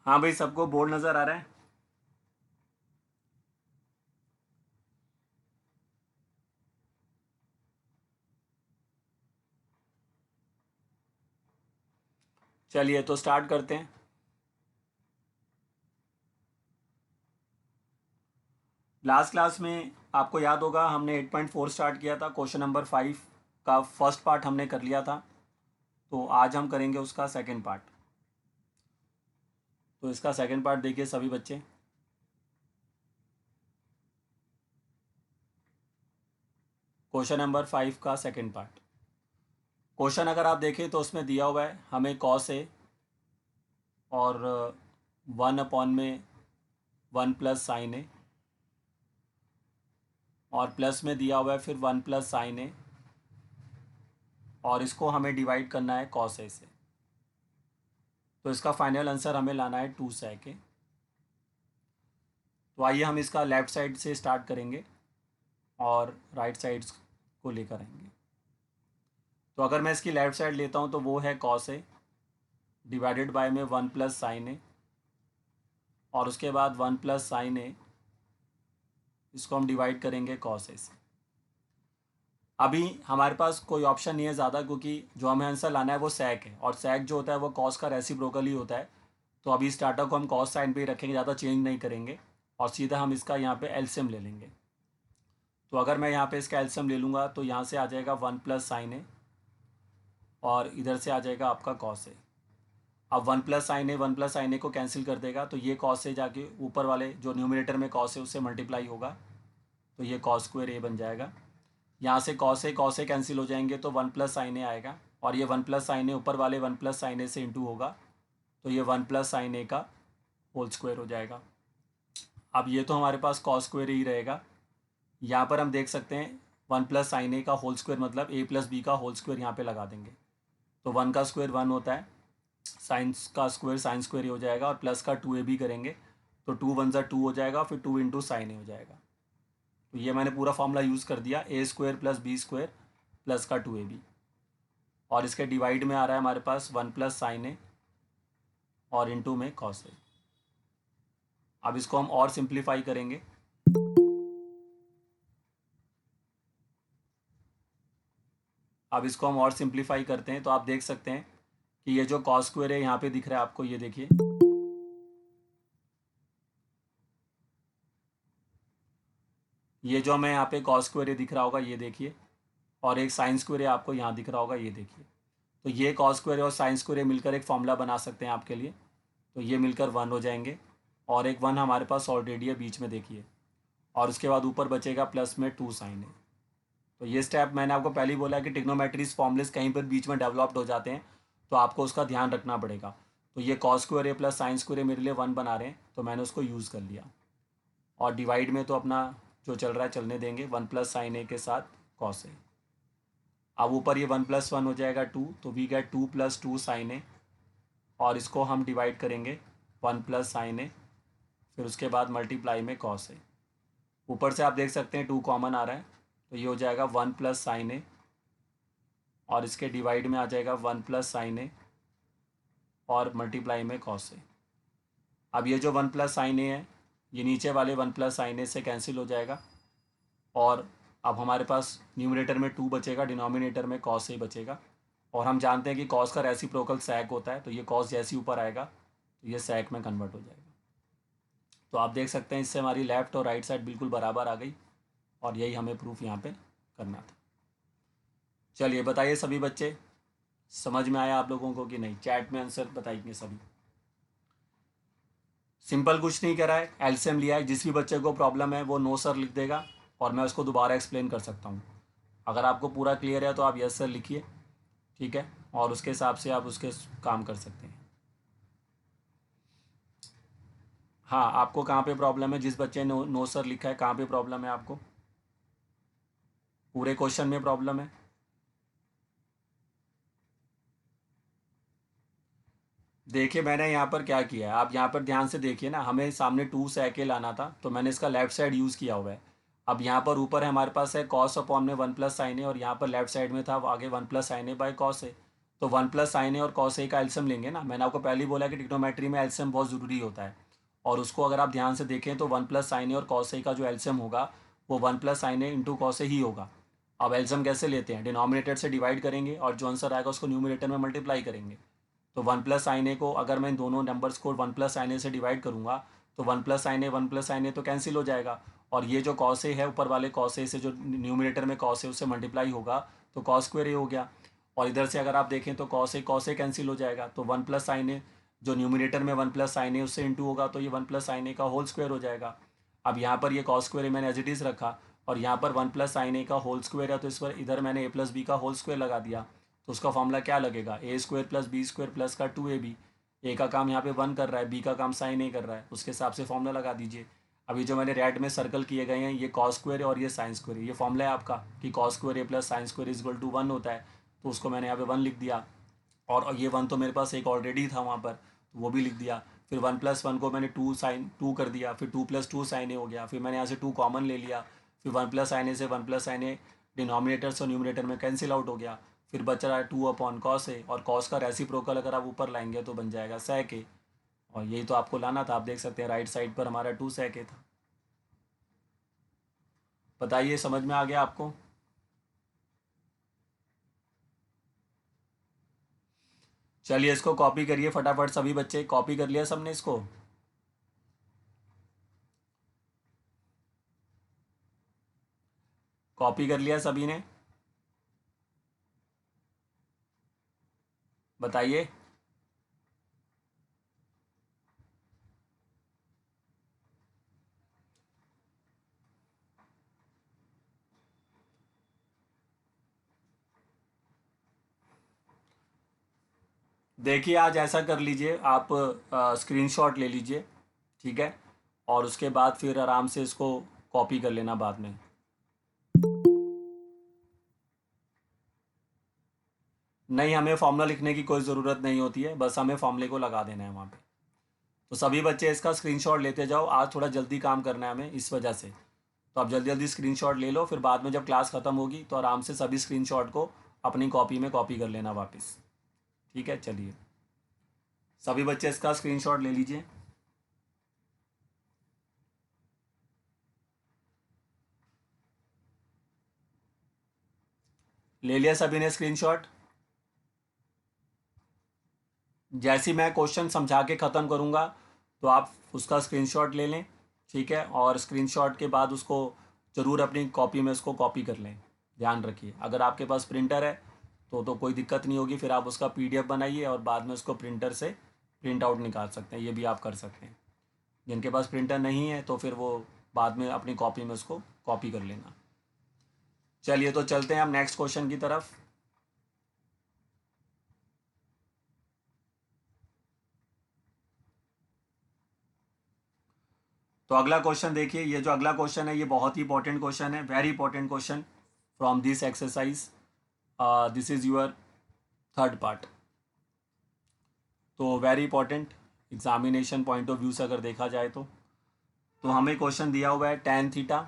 हाँ भाई, सबको बोर्ड नज़र आ रहा है। चलिए तो स्टार्ट करते हैं। लास्ट क्लास में आपको याद होगा हमने 8.4 स्टार्ट किया था। क्वेश्चन नंबर 5 का फर्स्ट पार्ट हमने कर लिया था। तो आज हम करेंगे उसका सेकंड पार्ट। तो इसका सेकंड पार्ट देखिए सभी बच्चे। क्वेश्चन नंबर 5 का सेकंड पार्ट। क्वेश्चन अगर आप देखें तो उसमें दिया हुआ है हमें कॉस ए और 1 अपॉन में 1 प्लस साइन ए, और प्लस में दिया हुआ है फिर 1 प्लस साइन ए, और इसको हमें डिवाइड करना है कॉस ए से। तो इसका फाइनल आंसर हमें लाना है 2 sec ए। तो आइए हम इसका लेफ़्ट साइड से स्टार्ट करेंगे और राइट साइड को लेकर आएंगे। तो अगर मैं इसकी लेफ़्ट साइड लेता हूँ तो वो है कॉस ए डिवाइडेड बाय में 1 प्लस साइन ए, और उसके बाद 1 प्लस साइन ए, इसको हम डिवाइड करेंगे कॉस ए से। अभी हमारे पास कोई ऑप्शन नहीं है ज़्यादा, क्योंकि जो हमें आंसर लाना है वो sec है, और sec जो होता है वो कॉस का रेसिप्रोकल ही होता है। तो अभी स्टार्टर को हम कॉस साइन पे ही रखेंगे, ज़्यादा चेंज नहीं करेंगे, और सीधा हम इसका यहाँ पे एलसीएम ले लेंगे। तो अगर मैं यहाँ पे इसका एलसीएम ले लूँगा तो यहाँ से आ जाएगा 1 प्लस साइन ए, और इधर से आ जाएगा आपका कॉस ए। अब 1 प्लस साइन ए को कैंसिल कर देगा, तो ये कॉस ए जाके ऊपर वाले जो न्यूमिनेटर में कॉस है उससे मल्टीप्लाई होगा, तो ये कॉस स्क्वायर ए बन जाएगा। यहाँ से कॉस ए कैंसिल हो जाएंगे तो 1 प्लस साइन ए आएगा, और ये 1 प्लस साइन ए ऊपर वाले 1 प्लस साइन ए से इंटू होगा, तो ये 1 प्लस साइन ए का होल स्क्वायर हो जाएगा। अब ये तो हमारे पास कॉस स्क्वायर ही रहेगा। यहाँ पर हम देख सकते हैं 1 प्लस साइन ए का होल स्क्वायर मतलब ए प्लस बी का होल स्क्वायर यहाँ पे लगा देंगे। तो 1 का स्क्वायर 1 होता है, साइंस का स्क्वायर साइन स्क्वायर ही हो जाएगा, और प्लस का 2a भी करेंगे तो 2 1 2 हो जाएगा, फिर 2 इंटू साइन ए हो जाएगा। तो ये मैंने पूरा फॉर्मूला यूज़ कर दिया, a square plus b square plus का 2ab, और इसके डिवाइड में आ रहा है हमारे पास 1 प्लस साइन ए और इंटू में कॉस ए। अब इसको हम और सिंप्लीफाई करेंगे। अब इसको हम और सिंप्लीफाई करते हैं तो आप देख सकते हैं कि ये जो कॉस स्क्वायर है यहाँ पे दिख रहा है आपको, ये देखिए, ये जो हमें यहाँ पे कॉस स्क्वायर दिख रहा होगा ये देखिए, और एक साइन स्क्वायर आपको यहाँ दिख रहा होगा ये देखिए। तो ये कॉस स्क्वायर और साइन स्क्वायर मिलकर एक फॉर्मूला बना सकते हैं आपके लिए। तो ये मिलकर 1 हो जाएंगे, और एक 1 हमारे पास ऑलरेडी है बीच में देखिए, और उसके बाद ऊपर बचेगा प्लस में 2 sin ए। तो ये स्टेप मैंने आपको पहले ही बोला कि ट्रिग्नोमेट्रीज फॉर्मूलेस कहीं पर बीच में डेवलप्ड हो जाते हैं, तो आपको उसका ध्यान रखना पड़ेगा। तो ये कॉस स्क्वायर ए प्लस साइन स्क्वायर मेरे लिए 1 बना रहे हैं, तो मैंने उसको यूज़ कर लिया। और डिवाइड में तो अपना जो चल रहा है चलने देंगे, 1 प्लस साइन ए के साथ कॉस ए। अब ऊपर ये 1 प्लस 1 हो जाएगा 2, तो वी गेट 2 प्लस 2 sin ए, और इसको हम डिवाइड करेंगे 1 प्लस साइन ए, फिर उसके बाद मल्टीप्लाई में कॉस ए। ऊपर से आप देख सकते हैं 2 कॉमन आ रहा है, तो ये हो जाएगा 1 प्लस साइन ए, और इसके डिवाइड में आ जाएगा 1 प्लस साइन ए और मल्टीप्लाई में कॉस ए। अब ये जो 1 प्लस साइन ए है ये नीचे वाले 1 प्लस साइन ए से कैंसिल हो जाएगा, और अब हमारे पास न्यूमरेटर में 2 बचेगा, डिनोमिनेटर में कॉस ए बचेगा, और हम जानते हैं कि कॉस का रेसिप्रोकल sec होता है, तो ये कॉस जैसे ऊपर आएगा तो ये sec में कन्वर्ट हो जाएगा। तो आप देख सकते हैं इससे हमारी लेफ़्ट और राइट साइड बिल्कुल बराबर आ गई, और यही हमें प्रूफ यहाँ पे करना था। चलिए बताइए सभी बच्चे, समझ में आया आप लोगों को कि नहीं? चैट में आंसर बताइए सभी। सिंपल कुछ नहीं करा है, एलसीएम लिया है। जिस भी बच्चे को प्रॉब्लम है वो नो सर लिख देगा, और मैं उसको दोबारा एक्सप्लेन कर सकता हूँ। अगर आपको पूरा क्लियर है तो आप यस सर लिखिए, ठीक है, और उसके हिसाब से आप उसके काम कर सकते हैं। हाँ, आपको कहाँ पे प्रॉब्लम है? जिस बच्चे ने नो सर लिखा है, कहाँ पे प्रॉब्लम है आपको? पूरे क्वेश्चन में प्रॉब्लम है? देखिए मैंने यहाँ पर क्या किया है, आप यहाँ पर ध्यान से देखिए ना, हमें सामने 2 sec ए लाना था, तो मैंने इसका लेफ्ट साइड यूज़ किया हुआ है। अब यहाँ पर ऊपर है हमारे पास है कॉस अपॉन में 1 प्लस साइन ए, और यहाँ पर लेफ्ट साइड में था आगे 1 plus sine a by cos a. तो 1 + sin a और cos a का एल्सियम लेंगे ना। मैंने आपको पहले ही बोला कि ट्रिग्नोमेट्री में एल्सियम बहुत ज़रूरी होता है, और उसको अगर आप ध्यान से देखें तो 1 + sin a और cos a का जो एल्सियम होगा वो 1 + sin a into cos a ही होगा। अब एल्सियम कैसे लेते हैं, डिनोमिनेटर से डिवाइड करेंगे और जो आंसर आएगा उसको न्यूमिनेटर में मल्टीप्लाई करेंगे। तो 1 + sin a को अगर मैं इन दोनों नंबर्स को 1 + sin a से डिवाइड करूँगा तो 1 + sin a तो कैंसिल हो जाएगा, और ये जो cos a है ऊपर वाले cos a से जो न्यूमिनेटर में cos a उससे मल्टीप्लाई होगा तो cos² a हो गया। और इधर से अगर आप देखें तो cos a कैंसिल हो जाएगा, तो 1 + sin a जो न्यूमिनेटर में 1 + sin a उससे इंटू होगा तो ये 1 + sin a का होल स्क्वायर हो जाएगा। अब यहाँ पर ये cos² मैंने एज इट इज़ रखा, और यहाँ पर 1 + sin a का होल स्क्वायर है तो इस पर इधर मैंने a + b का होल स्क्वायर लगा दिया। तो उसका फॉर्मूला क्या लगेगा, a² + b² प्लस का 2ab। ए का काम यहाँ पे 1 कर रहा है, बी का काम sin a कर रहा है, उसके हिसाब से फॉर्मूला लगा दीजिए। अभी जो मैंने रेड में सर्कल किए गए हैं ये cos² और ये sin² है, ये फॉर्मूला है आपका कि cos² a + sin² = 1 होता है, तो उसको मैंने यहाँ पे 1 लिख दिया। और ये 1 तो मेरे पास एक ऑलरेडी था वहाँ पर, तो वो भी लिख दिया। फिर 1 + 1 को मैंने 2 कर दिया, फिर 2 + 2 sin a हो गया, फिर मैंने यहाँ से 2 कॉमन ले लिया, फिर 1 + sin a से 1 + sin a डिनोमिनेटर और न्यूमिनेटर में कैंसिल आउट हो गया, फिर बच रहा है 2/cos a, और cos का रेसिप्रोकल अगर आप ऊपर लाएंगे तो बन जाएगा sec a, और यही तो आपको लाना था। आप देख सकते हैं राइट साइड पर हमारा 2 sec a था। बताइए समझ में आ गया आपको। चलिए इसको कॉपी करिए फटाफट, सभी बच्चे कॉपी कर लिया सबने इसको। कॉपी कर लिया सभी ने, बताइए। देखिए आज ऐसा कर लीजिए आप, स्क्रीनशॉट ले लीजिए, ठीक है, और उसके बाद फिर आराम से इसको कॉपी कर लेना बाद में। नहीं, हमें फॉर्मूला लिखने की कोई ज़रूरत नहीं होती है, बस हमें फॉर्मूले को लगा देना है वहाँ पे। तो सभी बच्चे इसका स्क्रीनशॉट लेते जाओ, आज थोड़ा जल्दी काम करना है हमें इस वजह से। तो आप जल्दी जल्दी स्क्रीनशॉट ले लो, फिर बाद में जब क्लास ख़त्म होगी तो आराम से सभी स्क्रीनशॉट को अपनी कॉपी में कॉपी कर लेना वापस, ठीक है। चलिए सभी बच्चे इसका स्क्रीनशॉट ले लीजिए। ले लिया सभी ने स्क्रीनशॉट। जैसे ही मैं क्वेश्चन समझा के ख़त्म करूँगा तो आप उसका स्क्रीनशॉट ले लें, ठीक है, और स्क्रीनशॉट के बाद उसको ज़रूर अपनी कॉपी में उसको कॉपी कर लें। ध्यान रखिए अगर आपके पास प्रिंटर है तो कोई दिक्कत नहीं होगी, फिर आप उसका पीडीएफ बनाइए और बाद में उसको प्रिंटर से प्रिंट आउट निकाल सकते हैं, ये भी आप कर सकते हैं। जिनके पास प्रिंटर नहीं है तो फिर वो बाद में अपनी कॉपी में उसको कॉपी कर लेना। चलिए तो चलते हैं हम नेक्स्ट क्वेश्चन की तरफ। तो अगला क्वेश्चन देखिए, ये जो अगला क्वेश्चन है ये बहुत ही इंपॉर्टेंट क्वेश्चन है, very important question from this exercise. This is your third part. तो very important examination point of view से अगर देखा जाए तो हमें क्वेश्चन दिया हुआ है tan थीटा,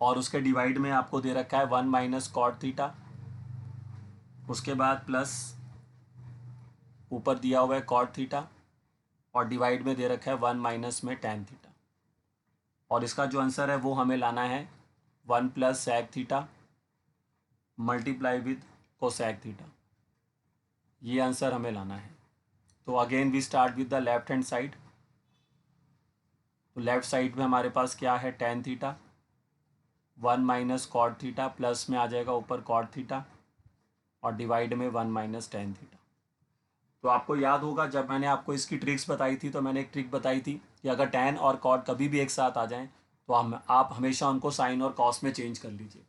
और उसके डिवाइड में आपको दे रखा है 1 - cot थीटा, उसके बाद प्लस ऊपर दिया हुआ है cot थीटा, और डिवाइड में दे रखा है 1 - में tan थीटा, और इसका जो आंसर है वो हमें लाना है 1 + sec theta multiply with cosec theta, ये आंसर हमें लाना है। तो again we start with the left hand side. तो लेफ्ट साइड में हमारे पास क्या है, tan theta, 1 - cot theta, plus में आ जाएगा ऊपर cot थीटा, और डिवाइड में 1 - tan थीटा। तो आपको याद होगा जब मैंने आपको इसकी ट्रिक्स बताई थी तो मैंने एक ट्रिक बताई थी कि अगर tan और cot कभी भी एक साथ आ जाएं तो आप हमेशा उनको साइन और कॉस में चेंज कर लीजिए।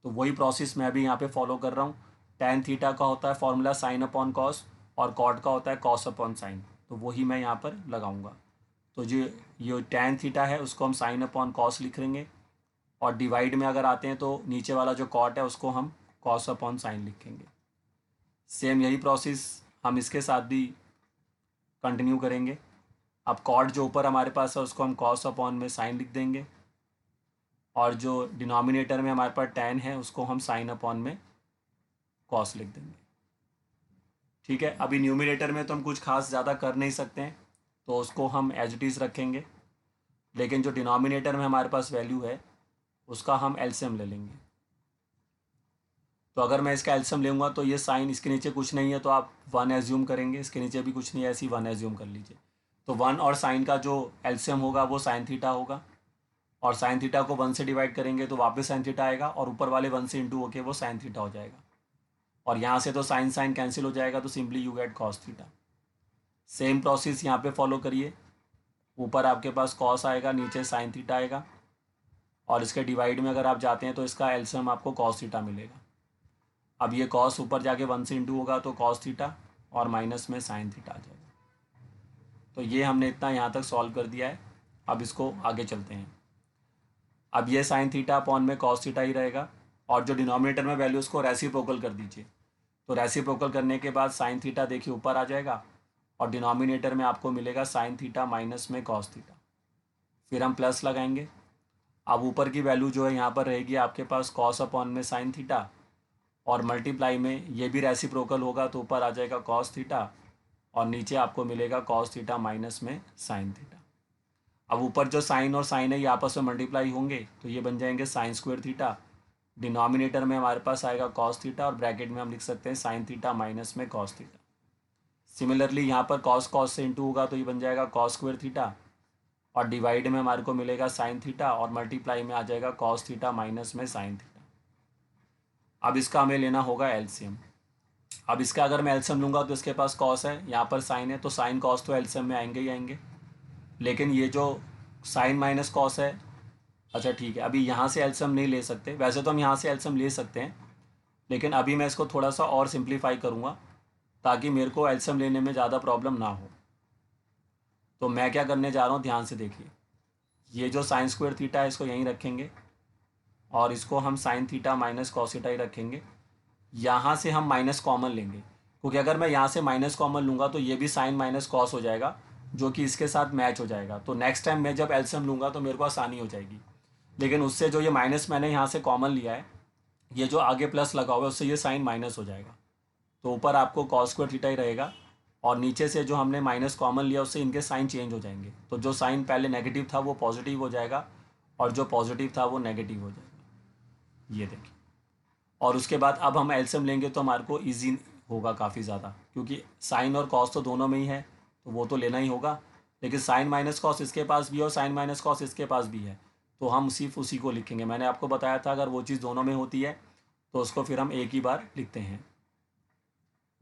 तो वही प्रोसेस मैं भी यहाँ पे फॉलो कर रहा हूँ। tan थीटा का होता है फॉर्मूला sin/cos, और cot का होता है cos/sin, तो वही मैं यहाँ पर लगाऊंगा। तो जो ये tan थीटा है उसको हम sin/cos लिख लेंगे, और डिवाइड में अगर आते हैं तो नीचे वाला जो cot है उसको हम cos/sin लिखेंगे। सेम यही प्रोसेस हम इसके साथ भी कंटिन्यू करेंगे। अब cot जो ऊपर हमारे पास है उसको हम cos/में लिख देंगे, और जो डिनोमिनेटर में हमारे पास tan है उसको हम sin/में कॉस लिख देंगे। ठीक है, अभी न्यूमिनेटर में तो हम कुछ खास ज़्यादा कर नहीं सकते हैं, तो उसको हम एज इट इज़ रखेंगे, लेकिन जो डिनोमिनेटर में हमारे पास वैल्यू है उसका हम एलसीएम ले लेंगे। तो अगर मैं इसका एलसीएम लूँगा तो ये साइन इसके नीचे कुछ नहीं है तो आप 1 एज्यूम करेंगे, इसके नीचे भी कुछ नहीं है, ऐसी 1 एज्यूम कर लीजिए। तो 1 और साइन का जो एलसीएम होगा वो साइन थीटा होगा, और साइन थीटा को 1 से डिवाइड करेंगे तो वापस साइन थीटा आएगा, और ऊपर वाले 1 से इंटू होके वो साइन थीटा हो जाएगा, और यहाँ से तो साइन साइन कैंसिल हो जाएगा, तो simply you get cos theta. Same process यहाँ पे फॉलो करिए, ऊपर आपके पास कॉस आएगा, नीचे साइन थीटा आएगा, और इसके डिवाइड में अगर आप जाते हैं तो इसका एलसीएम आपको कॉस थीटा मिलेगा। अब ये कॉस ऊपर जाके 1 से इंटू होगा तो कॉस थीटा, और माइनस में साइन थीटा आ जाएगा। तो ये हमने इतना यहाँ तक सॉल्व कर दिया है। अब इसको आगे चलते हैं। अब ये साइन थीटा अपॉन में कॉस थीटा ही रहेगा, और जो डिनोमिनेटर में वैल्यू उसको रेसिप्रोकल कर दीजिए। तो रेसिप्रोकल करने के बाद साइन थीटा देखिए ऊपर आ जाएगा, और डिनोमिनेटर में आपको मिलेगा साइन थीटा माइनस में कॉस थीटा। फिर हम प्लस लगाएंगे। अब ऊपर की वैल्यू जो है यहाँ पर रहेगी आपके पास कॉस अपॉन में साइन थीटा, और मल्टीप्लाई में ये भी रेसिप्रोकल होगा तो ऊपर आ जाएगा कॉस थीटा, और नीचे आपको मिलेगा कॉस थीटा माइनस में साइन थीटा। अब ऊपर जो साइन और साइन है ये आपस में मल्टीप्लाई होंगे तो ये बन जाएंगे साइन स्क्वायर थीटा। डिनोमिनेटर में हमारे पास आएगा कॉस थीटा, और ब्रैकेट में हम लिख सकते हैं साइन थीटा माइनस में कॉस थीटा। सिमिलरली यहाँ पर कॉस कॉस से इंटू होगा तो ये बन जाएगा कॉस स्क्वायर थीटा, और डिवाइड में हमारे को मिलेगा साइन थीटा, और मल्टीप्लाई में आ जाएगा कॉस थीटा माइनस में साइन थीटा। अब इसका हमें लेना होगा एलसीएम। अब इसका अगर मैं एलसीएम लूँगा तो इसके पास कॉस है, यहाँ पर साइन है, तो साइन कॉस तो एलसीएम में आएंगे ही आएंगे। लेकिन ये जो साइन माइनस कॉस है, अच्छा ठीक है, अभी यहाँ से एलसीएम नहीं ले सकते, वैसे तो हम यहाँ से एलसीएम ले सकते हैं, लेकिन अभी मैं इसको थोड़ा सा और सिंप्लीफाई करूँगा ताकि मेरे को एलसीएम लेने में ज़्यादा प्रॉब्लम ना हो। तो मैं क्या करने जा रहा हूँ, ध्यान से देखिए। ये जो साइन स्क्वायर थीटा है इसको यहीं रखेंगे, और इसको हम sine theta minus cos theta ही रखेंगे। यहाँ से हम माइनस कॉमन लेंगे, क्योंकि अगर मैं यहाँ से माइनस कॉमन लूँगा तो ये भी साइन माइनस कॉस हो जाएगा, जो कि इसके साथ मैच हो जाएगा। तो नेक्स्ट टाइम मैं जब एलसीएम लूँगा तो मेरे को आसानी हो जाएगी। लेकिन उससे जो ये माइनस मैंने यहाँ से कॉमन लिया है, ये जो आगे प्लस लगा हुआ है उससे ये साइन माइनस हो जाएगा, तो ऊपर आपको कॉस स्क्वायर थीटा ही रहेगा, और नीचे से जो हमने माइनस कॉमन लिया उससे इनके साइन चेंज हो जाएंगे। तो जो साइन पहले नेगेटिव था वो पॉजिटिव हो जाएगा, और जो पॉजिटिव था वो नेगेटिव हो जाएगा। ये देखिए, और उसके बाद अब हम एलसीएम लेंगे तो हमारे को ईजी होगा काफ़ी ज़्यादा, क्योंकि साइन और कॉस तो दोनों में ही है तो वो तो लेना ही होगा। लेकिन साइन माइनस कॉस इसके पास भी है और साइन माइनस कॉस इसके पास भी है, तो हम सिर्फ उसी को लिखेंगे। मैंने आपको बताया था अगर वो चीज़ दोनों में होती है तो उसको फिर हम एक ही बार लिखते हैं।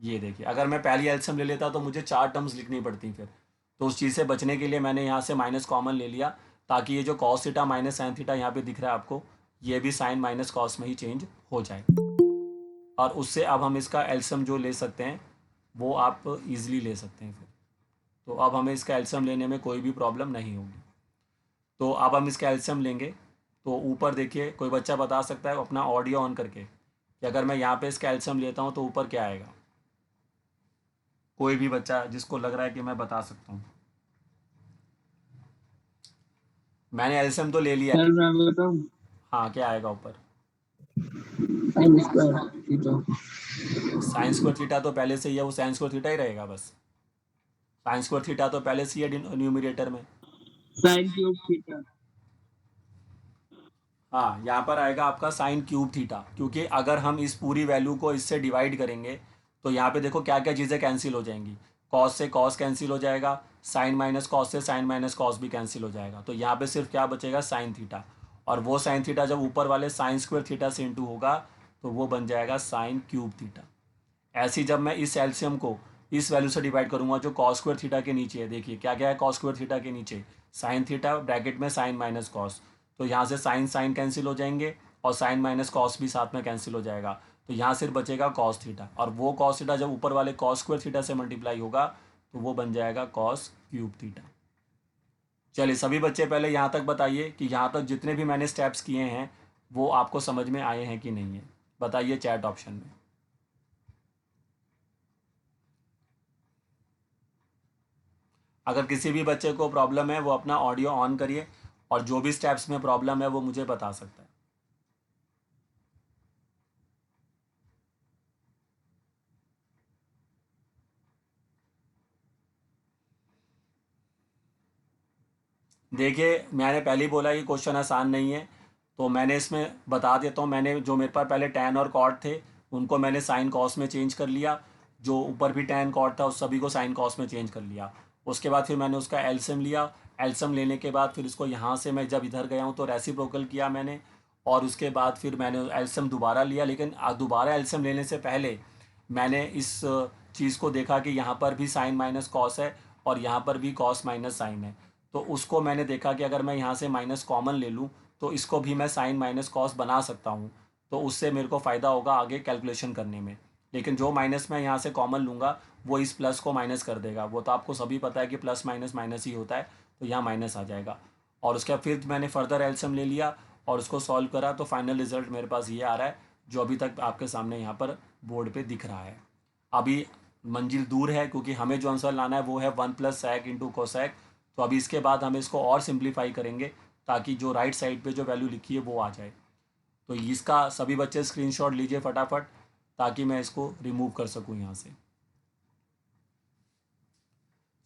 ये देखिए, अगर मैं पहली एलसीएम ले लेता तो मुझे 4 टर्म्स लिखनी पड़ती फिर, तो उस चीज़ से बचने के लिए मैंने यहाँ से माइनस कॉमन ले लिया, ताकि ये जो cos theta minus sine theta यहाँ पे दिख रहा है आपको, ये भी साइन माइनस कॉस में ही चेंज हो जाए। और उससे अब हम इसका एलसीएम जो ले सकते हैं वो आप इजीली ले सकते हैं फिर। तो अब हमें इसका एलसीएम लेने में कोई भी प्रॉब्लम नहीं होगी। तो अब हम इसका एलसीएम लेंगे, तो ऊपर देखिए, कोई बच्चा बता सकता है अपना ऑडियो ऑन करके कि अगर मैं यहाँ पे इसका एलसीएम लेता हूँ तो ऊपर क्या आएगा? कोई भी बच्चा जिसको लग रहा है कि मैं बता सकता हूँ। मैंने एलसीएम तो ले लिया है। सर मैं बताऊं, हाँ, क्या आएगा ऊपर? Sign square theta. Sign square theta तो पहले से ही है, वो साइन स्क्वायर थीटा ही रहेगा बस। साइन स्क्वायर थीटा तो पहले से ही है न्यूमिनेटर में। Sign cube theta. हाँ, यहाँ पर आएगा आपका साइन क्यूब थीटा, क्योंकि अगर हम इस पूरी वैल्यू को इससे डिवाइड करेंगे तो यहाँ पे देखो क्या क्या चीज़ें कैंसिल हो जाएंगी। कॉस से कॉस कैंसिल हो जाएगा, साइन माइनस कॉस से साइन माइनस कॉस भी कैंसिल हो जाएगा, तो यहाँ पे सिर्फ क्या बचेगा? Sine theta. और वो साइन थीटा जब ऊपर वाले साइन स्क्वायर थीटा से इंटू होगा तो वो बन जाएगा साइन क्यूब थीटा। ऐसे ही जब मैं इस एलसीएम को इस वैल्यू से डिवाइड करूंगा जो कॉस स्क्वायर थीटा के नीचे है, देखिए क्या क्या है कॉस स्क्वायर थीटा के नीचे? साइन थीटा ब्रैकेट में साइन माइनस कॉस, तो यहाँ से साइन साइन कैंसिल हो जाएंगे और साइन माइनस कॉस भी साथ में कैंसिल हो जाएगा, तो यहाँ सिर्फ बचेगा कॉस थीटा। और वो कॉस थीटा जब ऊपर वाले कॉस स्क्वायर थीटा से मल्टीप्लाई होगा तो वो बन जाएगा कॉस क्यूब थीटा। चलिए सभी बच्चे पहले यहाँ तक बताइए कि यहाँ तक जितने भी मैंने स्टेप्स किए हैं वो आपको समझ में आए हैं कि नहीं है, बताइए चैट ऑप्शन में। अगर किसी भी बच्चे को प्रॉब्लम है वो अपना ऑडियो ऑन करिए, और जो भी स्टेप्स में प्रॉब्लम है वो मुझे बता सकता है। देखिए मैंने पहले ही बोला कि क्वेश्चन आसान नहीं है, तो मैंने इसमें बता देता हूँ। मैंने जो मेरे पास पहले टैन और कॉट थे उनको मैंने साइन कॉस में चेंज कर लिया, जो ऊपर भी टैन कॉट था उस सभी को साइन कॉस में चेंज कर लिया। उसके बाद फिर मैंने उसका एलसीएम लिया। एलसीएम लेने के बाद फिर इसको यहाँ से मैं जब इधर गया हूँ तो रेसिप्रोकल किया मैंने, और उसके बाद फिर मैंने एलसीएम दोबारा लिया। लेकिन दोबारा एलसीएम लेने से पहले मैंने इस चीज़ को देखा कि यहाँ पर भी साइन माइनस कॉस है और यहाँ पर भी कॉस माइनस साइन है। तो उसको मैंने देखा कि अगर मैं यहाँ से माइनस कॉमन ले लूँ तो इसको भी मैं साइन माइनस कॉस बना सकता हूँ, तो उससे मेरे को फ़ायदा होगा आगे कैलकुलेशन करने में। लेकिन जो माइनस मैं यहाँ से कॉमन लूँगा वो इस प्लस को माइनस कर देगा। वो तो आपको सभी पता है कि प्लस माइनस माइनस ही होता है, तो यहाँ माइनस आ जाएगा। और उसके बाद फिर मैंने फर्दर एल्सियम ले लिया और उसको सॉल्व करा, तो फाइनल रिजल्ट मेरे पास ये आ रहा है जो अभी तक आपके सामने यहाँ पर बोर्ड पे दिख रहा है। अभी मंजिल दूर है क्योंकि हमें जो आंसर लाना है वो है 1 + sec इंटू कोसेक। तो अभी इसके बाद हम इसको और सिंप्लीफाई करेंगे ताकि जो राइट साइड पे जो वैल्यू लिखी है वो आ जाए। तो इसका सभी बच्चे स्क्रीनशॉट लीजिए फटाफट ताकि मैं इसको रिमूव कर सकूं यहाँ से।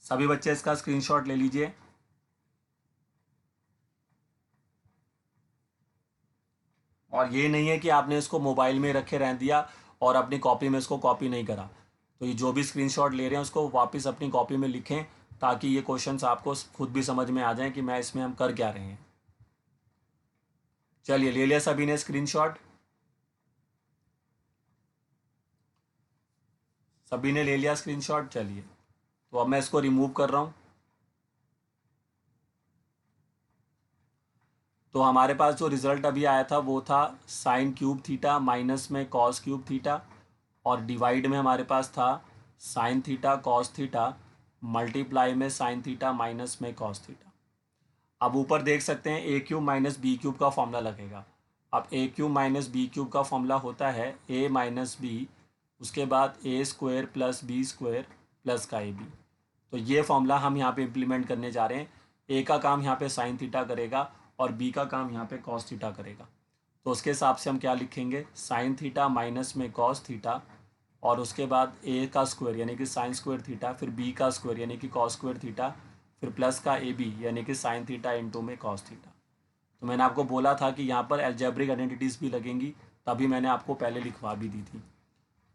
सभी बच्चे इसका स्क्रीनशॉट ले लीजिए। और ये नहीं है कि आपने इसको मोबाइल में रखे रह दिया और अपनी कॉपी में इसको कॉपी नहीं करा। तो ये जो भी स्क्रीनशॉट ले रहे हैं उसको वापस अपनी कॉपी में लिखें ताकि ये क्वेश्चंस आपको खुद भी समझ में आ जाएं कि मैं इसमें हम कर क्या रहे हैं। चलिए ले लिया सभी ने स्क्रीनशॉट? सभी ने ले लिया स्क्रीनशॉट? चलिए तो अब मैं इसको रिमूव कर रहा हूँ। तो हमारे पास जो रिज़ल्ट अभी आया था वो था साइन क्यूब थीटा माइनस में कॉस क्यूब थीटा, और डिवाइड में हमारे पास था sine theta cos theta multiply में साइन थीटा माइनस में कॉस थीटा। अब ऊपर देख सकते हैं a cube minus b cube का फॉर्मूला लगेगा। अब a cube minus b cube का फॉर्मूला होता है ए माइनस बी, उसके बाद a square plus b square plus का ए बी। तो ये फॉर्मूला हम यहाँ पे इम्प्लीमेंट करने जा रहे हैं। ए का काम यहाँ पे साइन थीटा करेगा और बी का काम यहाँ पे कॉस थीटा करेगा। तो उसके हिसाब से हम क्या लिखेंगे, साइन थीटा माइनस में कॉस थीटा, और उसके बाद ए का स्क्वायर यानी कि साइन स्क्वायर थीटा, फिर बी का स्क्वायर यानी कि कॉस स्क्वायर थीटा, फिर प्लस का ए बी यानी कि साइन थीटा इंटू में कॉस थीटा। तो मैंने आपको बोला था कि यहाँ पर एल्जेब्रिक आइडेंटिटीज़ भी लगेंगी, तभी मैंने आपको पहले लिखवा भी दी थी।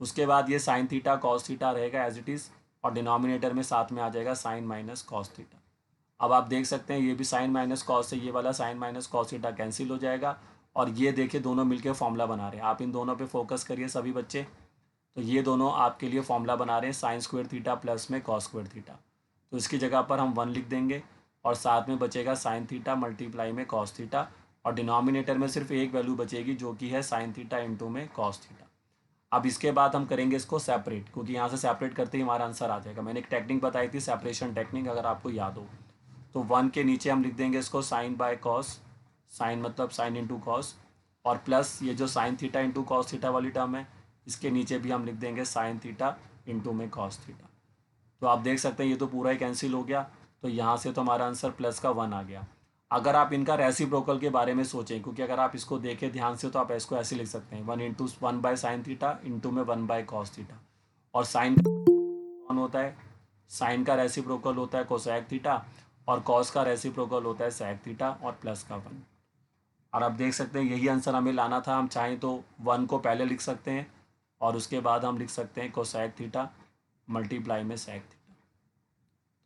उसके बाद ये साइन थीटा कॉस थीटा रहेगा एज इट इज़, और डिनोमिनेटर में साथ में आ जाएगा साइन माइनस कॉस थीटा। अब आप देख सकते हैं ये भी साइन माइनस कॉस से ये वाला sine minus cos theta cancel हो जाएगा, और ये देखिए दोनों मिलकर फॉर्मूला बना रहे हैं। आप इन दोनों पे फोकस करिए सभी बच्चे। तो ये दोनों आपके लिए फॉर्मूला बना रहे हैं साइन स्क्वायर थीटा प्लस में कॉस स्क्वायर थीटा। तो इसकी जगह पर हम 1 लिख देंगे और साथ में बचेगा साइन थीटा मल्टीप्लाई में कॉस थीटा, और डिनोमिनेटर में सिर्फ एक वैल्यू बचेगी जो कि है साइन थीटा इंटू में कॉस थीटा। अब इसके बाद हम करेंगे इसको सेपरेट, क्योंकि यहाँ से सेपरेट करते ही हमारा आंसर आ जाएगा। मैंने एक टेक्निक बताई थी सेपरेशन टेक्निक, अगर आपको याद हो। तो 1 के नीचे हम लिख देंगे इसको साइन बाय कॉस, साइन मतलब साइन इंटू कॉस, और प्लस ये जो sine theta into cos theta वाली टर्म है इसके नीचे भी हम लिख देंगे साइन थीटा इंटू में कॉस थीटा। तो आप देख सकते हैं ये तो पूरा ही कैंसिल हो गया, तो यहाँ से तो हमारा आंसर प्लस का 1 आ गया। अगर आप इनका रेसिप्रोकल के बारे में सोचें, क्योंकि अगर आप इसको देखें ध्यान से तो आप इसको ऐसे लिख सकते हैं 1 × 1/sin थीटा इंटू में 1/cos थीटा। और साइन कौन होता है, साइन का रेसिप्रोकल होता है कोसेक थीटा, और कॉस का रेसिप्रोकल होता है सेक थीटा, और प्लस का 1। और आप देख सकते हैं यही आंसर हमें लाना था। हम चाहें तो 1 को पहले लिख सकते हैं और उसके बाद हम लिख सकते हैं कोसेक थीटा मल्टीप्लाई में सेक थीटा,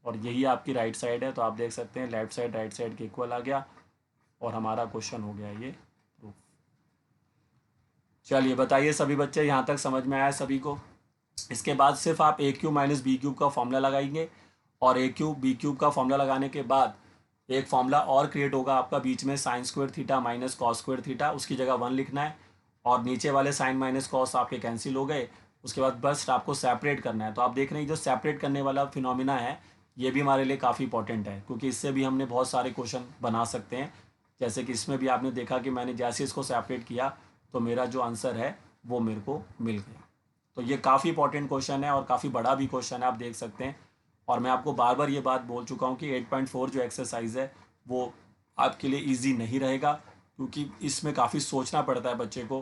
और यही आपकी राइट साइड है। तो आप देख सकते हैं लेफ्ट साइड राइट साइड के इक्वल आ गया और हमारा क्वेश्चन हो गया ये प्रूफ। चलिए बताइए सभी बच्चे, यहाँ तक समझ में आया सभी को? इसके बाद सिर्फ आप ए क्यूब माइनस बी क्यूब का फॉर्मूला लगाएंगे, और ए क्यूब बी क्यूब का फॉर्मूला लगाने के बाद एक फॉर्मूला और क्रिएट होगा आपका बीच में, sign square theta minus cos square theta, उसकी जगह 1 लिखना है, और नीचे वाले साइन माइनस कॉस आपके कैंसिल हो गए। उसके बाद बस आपको सेपरेट करना है। तो आप देख रहे हैं जो सेपरेट करने वाला फिनोमिना है ये भी हमारे लिए काफ़ी इंपॉर्टेंट है, क्योंकि इससे भी हमने बहुत सारे क्वेश्चन बना सकते हैं। जैसे कि इसमें भी आपने देखा कि मैंने जैसे इसको सेपरेट किया तो मेरा जो आंसर है वो मेरे को मिल गया। तो ये काफ़ी इंपॉर्टेंट क्वेश्चन है और काफ़ी बड़ा भी क्वेश्चन है, आप देख सकते हैं। और मैं आपको बार बार ये बात बोल चुका हूँ कि 8.4 जो एक्सरसाइज है वो आपके लिए इजी नहीं रहेगा, क्योंकि इसमें काफ़ी सोचना पड़ता है बच्चे को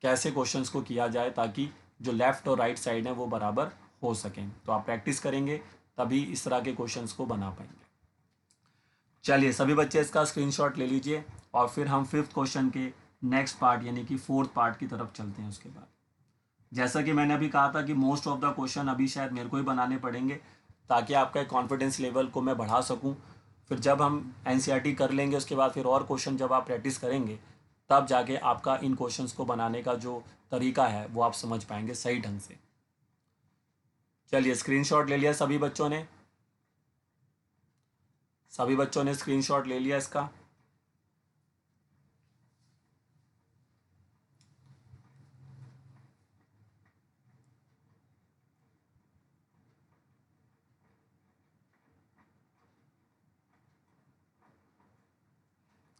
कैसे क्वेश्चंस को किया जाए ताकि जो लेफ़्ट और राइट साइड है वो बराबर हो सकें। तो आप प्रैक्टिस करेंगे तभी इस तरह के क्वेश्चंस को बना पाएंगे। चलिए सभी बच्चे इसका स्क्रीनशॉट ले लीजिए और फिर हम फिफ्थ क्वेश्चन के नेक्स्ट पार्ट यानी कि फोर्थ पार्ट की तरफ चलते हैं। उसके बाद जैसा कि मैंने अभी कहा था कि मोस्ट ऑफ द क्वेश्चन अभी शायद मेरे को ही बनाने पड़ेंगे ताकि आपका कॉन्फिडेंस लेवल को मैं बढ़ा सकूं। फिर जब हम एनसीईआरटी कर लेंगे उसके बाद फिर और क्वेश्चन जब आप प्रैक्टिस करेंगे तब जाके आपका इन क्वेश्चंस को बनाने का जो तरीका है वो आप समझ पाएंगे सही ढंग से। चलिए स्क्रीनशॉट ले लिया सभी बच्चों ने? सभी बच्चों ने स्क्रीनशॉट ले लिया इसका?